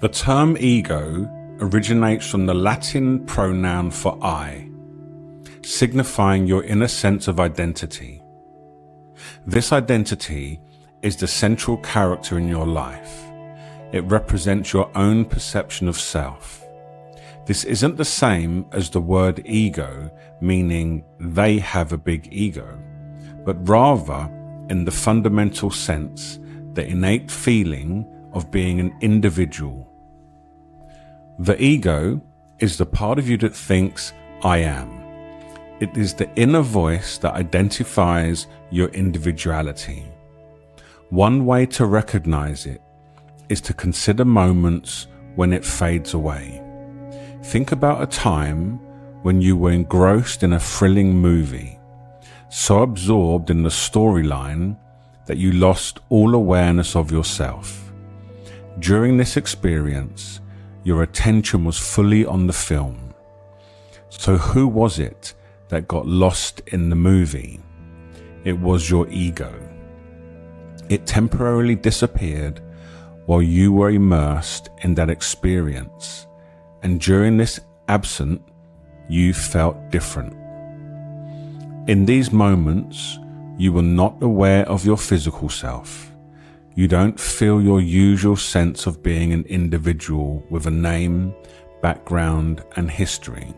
The term ego originates from the Latin pronoun for I, signifying your inner sense of identity. This identity is the central character in your life. It represents your own perception of self. This isn't the same as the word ego, meaning they have a big ego, but rather in the fundamental sense, the innate feeling of being an individual. The ego is the part of you that thinks, I am. It is the inner voice that identifies your individuality. One way to recognize it is to consider moments when it fades away. Think about a time when you were engrossed in a thrilling movie, so absorbed in the storyline that you lost all awareness of yourself. During this experience, your attention was fully on the film. So who was it that got lost in the movie? It was your ego. It temporarily disappeared while you were immersed in that experience, and during this absence, you felt different. In these moments, you were not aware of your physical self. You don't feel your usual sense of being an individual with a name, background, and history.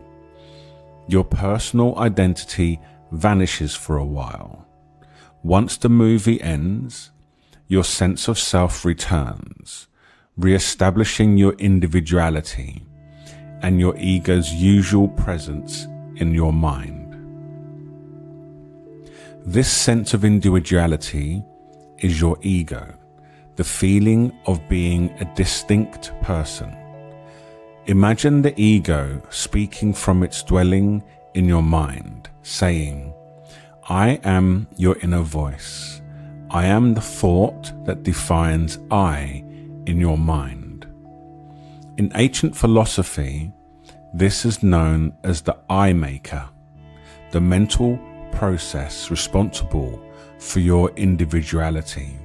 Your personal identity vanishes for a while. Once the movie ends, your sense of self returns, re-establishing your individuality and your ego's usual presence in your mind. This sense of individuality is your ego, the feeling of being a distinct person. Imagine the ego speaking from its dwelling in your mind, saying, I am your inner voice. I am the thought that defines I in your mind. In ancient philosophy, this is known as the I maker, the mental process responsible for your individuality.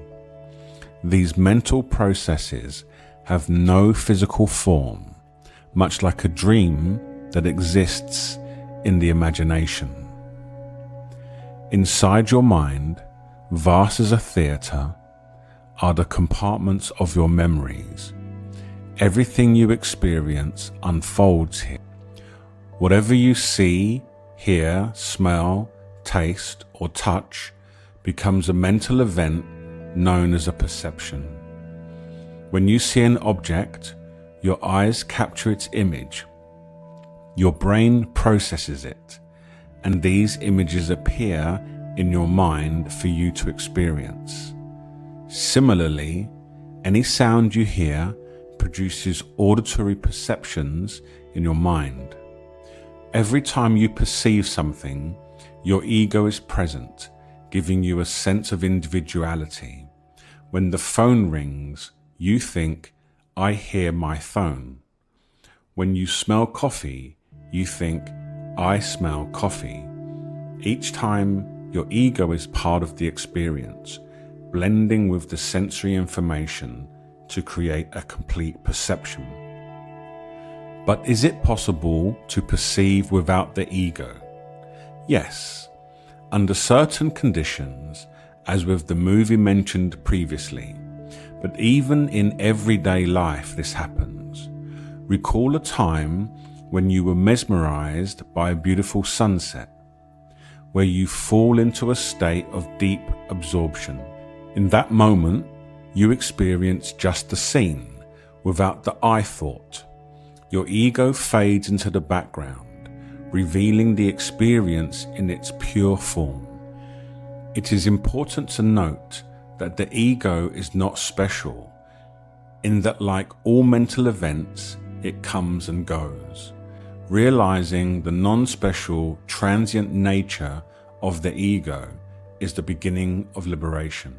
These mental processes have no physical form, much like a dream that exists in the imagination. Inside your mind, vast as a theatre, are the compartments of your memories. Everything you experience unfolds here. Whatever you see, hear, smell, taste, or touch becomes a mental event known as a perception. When you see an object, your eyes capture its image. Your brain processes it, and these images appear in your mind for you to experience. Similarly, any sound you hear produces auditory perceptions in your mind. Every time you perceive something, your ego is present, giving you a sense of individuality. When the phone rings, you think, I hear my phone. When you smell coffee, you think, I smell coffee. Each time, your ego is part of the experience, blending with the sensory information to create a complete perception. But is it possible to perceive without the ego? Yes, under certain conditions, as with the movie mentioned previously. But even in everyday life this happens. Recall a time when you were mesmerized by a beautiful sunset, where you fall into a state of deep absorption. In that moment, you experience just the scene, without the I thought. Your ego fades into the background, revealing the experience in its pure form. It is important to note that the ego is not special, in that like all mental events, it comes and goes. Realizing the non-special, transient nature of the ego is the beginning of liberation.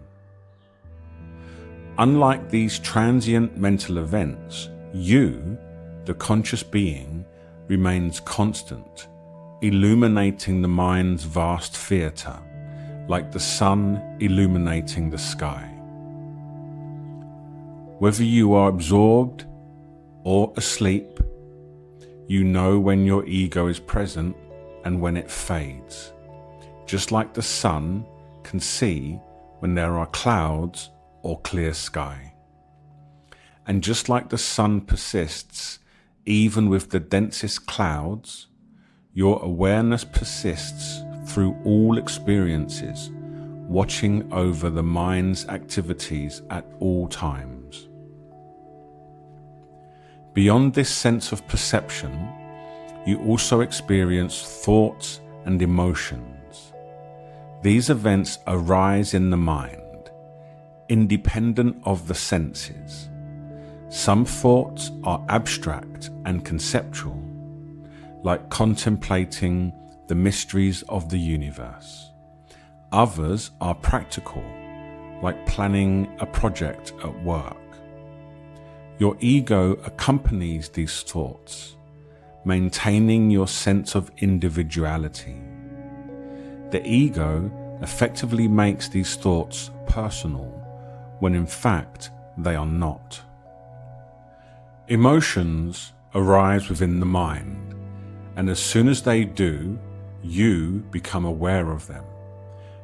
Unlike these transient mental events, you, the conscious being, remains constant, illuminating the mind's vast theatre, like the sun illuminating the sky. Whether you are absorbed or asleep, you know when your ego is present and when it fades, just like the sun can see when there are clouds or clear sky. And just like the sun persists even with the densest clouds, your awareness persists through all experiences, watching over the mind's activities at all times. Beyond this sense of perception, you also experience thoughts and emotions. These events arise in the mind, independent of the senses. Some thoughts are abstract and conceptual, like contemplating the mysteries of the universe. Others are practical, like planning a project at work. Your ego accompanies these thoughts, maintaining your sense of individuality. The ego effectively makes these thoughts personal, when in fact they are not. Emotions arise within the mind, and as soon as they do, you become aware of them.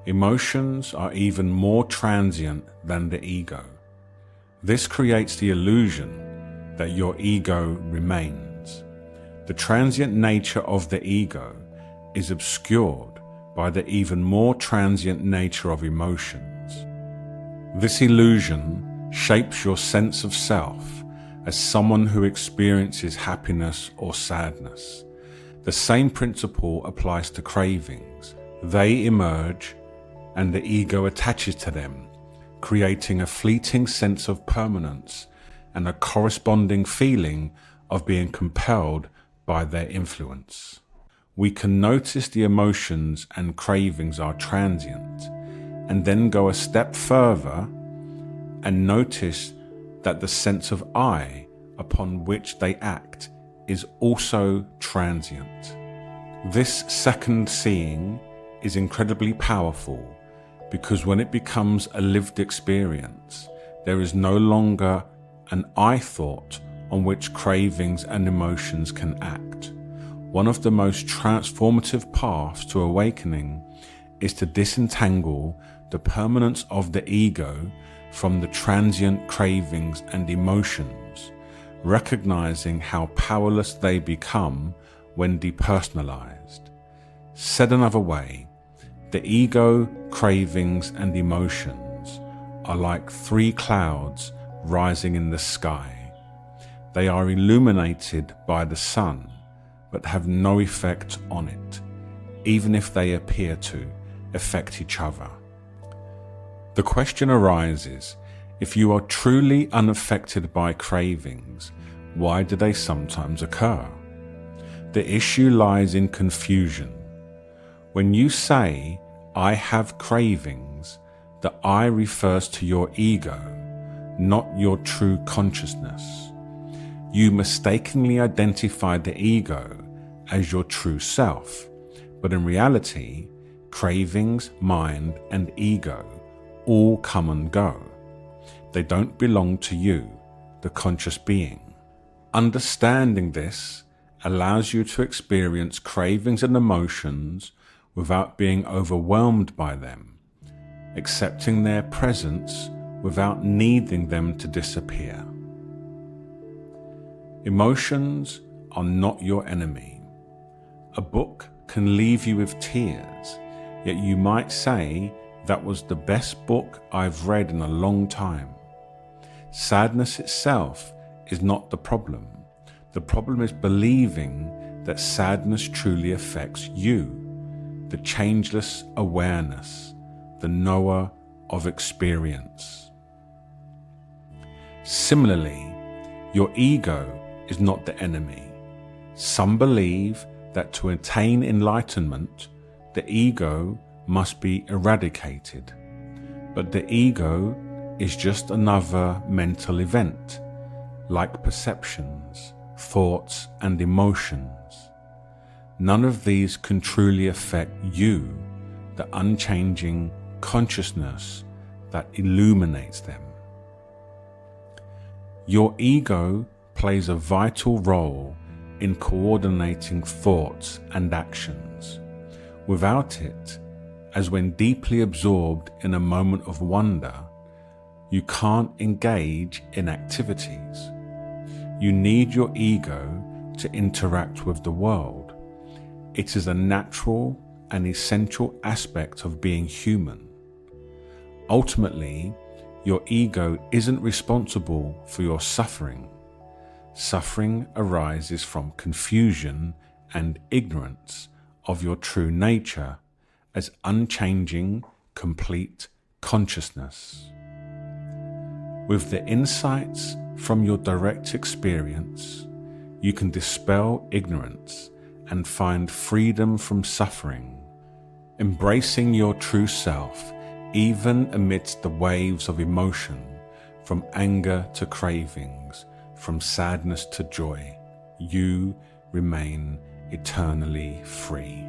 Emotions are even more transient than the ego. This creates the illusion that your ego remains. The transient nature of the ego is obscured by the even more transient nature of emotions. This illusion shapes your sense of self as someone who experiences happiness or sadness. The same principle applies to cravings. They emerge and the ego attaches to them, creating a fleeting sense of permanence and a corresponding feeling of being compelled by their influence. We can notice the emotions and cravings are transient, and then go a step further and notice that the sense of I upon which they act is also transient. This second seeing is incredibly powerful because when it becomes a lived experience, there is no longer an I thought on which cravings and emotions can act. One of the most transformative paths to awakening is to disentangle the permanence of the ego from the transient cravings and emotions, recognizing how powerless they become when depersonalized. Said another way, the ego, cravings, and emotions are like three clouds rising in the sky. They are illuminated by the sun, but have no effect on it, even if they appear to affect each other. The question arises, if you are truly unaffected by cravings, why do they sometimes occur? The issue lies in confusion. When you say, I have cravings, the I refers to your ego, not your true consciousness. You mistakenly identify the ego as your true self, but in reality, cravings, mind, and ego all come and go. They don't belong to you, the conscious being. Understanding this allows you to experience cravings and emotions without being overwhelmed by them, accepting their presence without needing them to disappear. Emotions are not your enemy. A book can leave you with tears, yet you might say, that was the best book I've read in a long time. Sadness itself is not the problem. The problem is believing that sadness truly affects you, the changeless awareness, the knower of experience. Similarly, your ego is not the enemy. Some believe that to attain enlightenment, the ego must be eradicated. But the ego is just another mental event, like perceptions, thoughts, and emotions. None of these can truly affect you, the unchanging consciousness that illuminates them. Your ego plays a vital role in coordinating thoughts and actions. Without it, as when deeply absorbed in a moment of wonder, you can't engage in activities. You need your ego to interact with the world. It is a natural and essential aspect of being human. Ultimately, your ego isn't responsible for your suffering. Suffering arises from confusion and ignorance of your true nature as unchanging, complete consciousness. With the insights from your direct experience, you can dispel ignorance and find freedom from suffering, embracing your true self even amidst the waves of emotion, from anger to cravings, from sadness to joy. You remain eternally free.